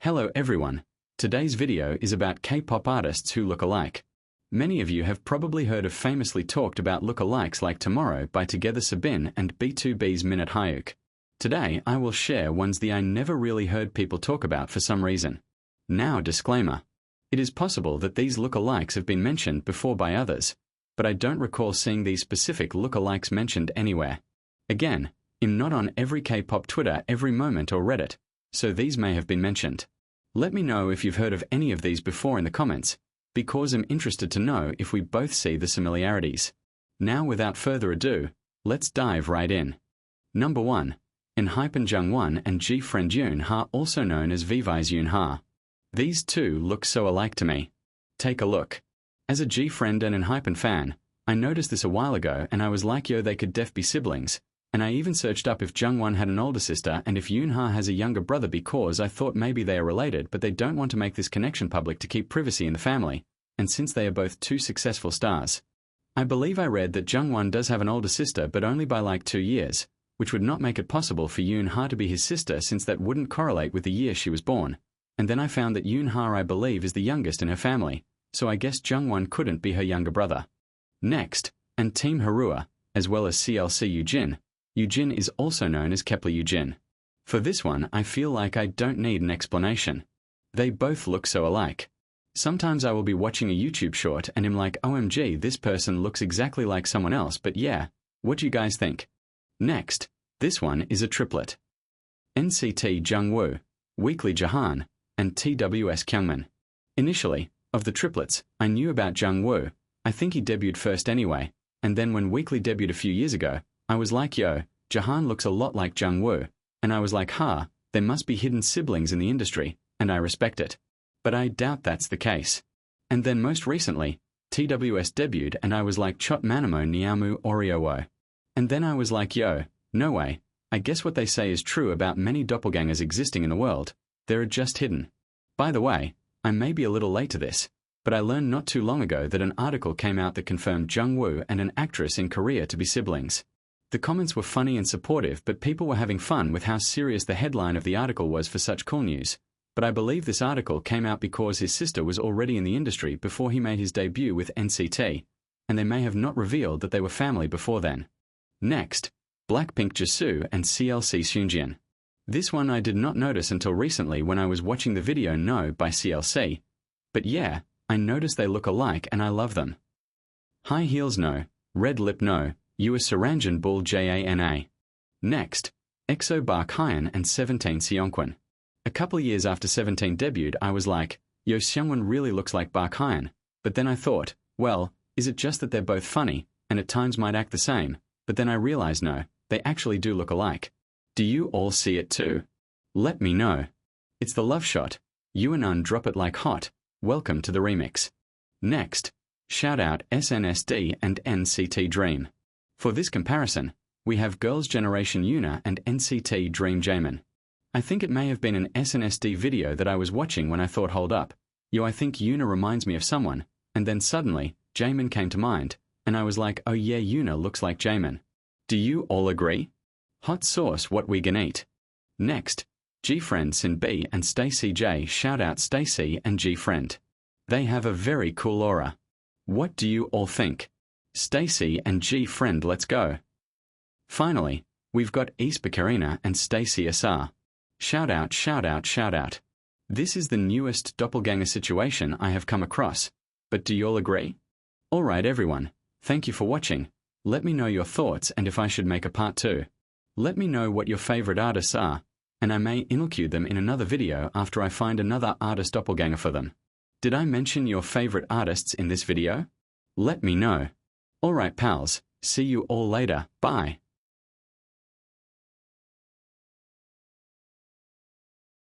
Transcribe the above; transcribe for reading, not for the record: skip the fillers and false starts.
Hello everyone. Today's video is about K-pop artists who look alike. Many of you have probably heard of famously talked about look-alikes like Tomorrow by Together Sabin and B2B's Minute Hyuk. Today I will share ones I never really heard people talk about for some reason. Now disclaimer. It is possible that these look-alikes have been mentioned before by others, but I don't recall seeing these specific look-alikes mentioned anywhere. Again, I'm not on every K-pop Twitter every moment or Reddit, so these may have been mentioned. Let me know if you've heard of any of these before in the comments, because I'm interested to know if we both see the similarities. Now without further ado, let's dive right in. Number 1. ENHYPEN Jungwon and GFRIEND Eunha, also known as VIVIZ Eunha. These two look so alike to me. Take a look. As a GFRIEND and ENHYPEN fan, I noticed this a while ago and I was like, yo, they could def be siblings. And I even searched up if Jungwon had an older sister and if Eunha has a younger brother, because I thought maybe they are related, but they don't want to make this connection public to keep privacy in the family, and since they are both two successful stars. I believe I read that Jungwon does have an older sister, but only by like 2 years, which would not make it possible for Eunha to be his sister since that wouldn't correlate with the year she was born. And then I found that Eunha, I believe, is the youngest in her family, so I guess Jungwon couldn't be her younger brother. Next, and Team Harua, as well as CLC Yujin. Yujin is also known as Kepler Yujin. For this one, I feel like I don't need an explanation. They both look so alike. Sometimes I will be watching a YouTube short and I'm like, OMG, this person looks exactly like someone else, but yeah, what do you guys think? Next, this one is a triplet. NCT Jungwoo, Weeekly Jahan, and TWS Kyungmin. Initially, of the triplets, I knew about Jungwoo. I think he debuted first anyway, and then when Weeekly debuted a few years ago, I was like, yo, Jahan looks a lot like Jungwoo, and I was like, there must be hidden siblings in the industry, and I respect it. But I doubt that's the case. And then most recently, TWS debuted and I was like, Chot Manamo Niamu Oriowo. And then I was like, yo, no way, I guess what they say is true about many doppelgangers existing in the world, they're just hidden. By the way, I may be a little late to this, but I learned not too long ago that an article came out that confirmed Jungwoo and an actress in Korea to be siblings. The comments were funny and supportive, but people were having fun with how serious the headline of the article was for such cool news. But I believe this article came out because his sister was already in the industry before he made his debut with NCT, and they may have not revealed that they were family before then. Next, BLACKPINK Jisoo and CLC Seungyeon. This one I did not notice until recently when I was watching the video No by CLC. But yeah, I noticed they look alike and I love them. High heels no, red lip no, you a Saranjan Bull Jana. Next, EXO Baekhyun and 17 Seungwon. A couple years after 17 debuted, I was like, yo, Seungwon really looks like Baekhyun, but then I thought, well, is it just that they're both funny, and at times might act the same, but then I realized no, they actually do look alike. Do you all see it too? Let me know. It's the love shot. Yeeun drop it like hot. Welcome to the remix. Next, shout out SNSD and NCTDREAM. For this comparison, we have Girls' Generation Eunha and NCTDREAM Jaemin. I think it may have been an SNSD video that I was watching when I thought, hold up, yo, I think Eunha reminds me of someone, and then suddenly, Jaemin came to mind, and I was like, oh yeah, Eunha looks like Jaemin. Do you all agree? Hot sauce, what we gon' eat. Next, GFRIEND SinB and STAYC. Shout out STAYC and GFRIEND. They have a very cool aura. What do you all think? STAYC and GFRIEND, let's go. Finally, we've got aespa Karina and STAYC SR. Shout out, shout out, shout out. This is the newest doppelganger situation I have come across, but do you all agree? Alright everyone, thank you for watching. Let me know your thoughts and if I should make a part 2. Let me know what your favorite artists are, and I may include them in another video after I find another artist doppelganger for them. Did I mention your favorite artists in this video? Let me know. Alright pals, see you all later, bye.